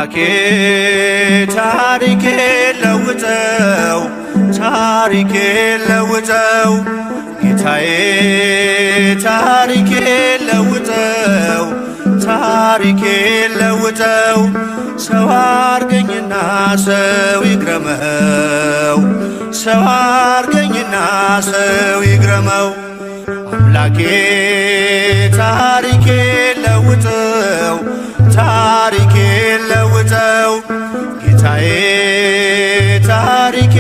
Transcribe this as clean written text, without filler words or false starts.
አምላኬ ታሪኬ ለውጠው ታሪኬ ለውጠው ጌታዬ ታሪኬ ለውጠው ታሪኬ ለውጠው ሰው አርገኝና ሰው ይግረመው ሰው አርገኝና ሰው ይግረመው አምላኬ ታሪኬ ለውጠው ታሪኬ ለውጠው ጌታዬ ታሪኬ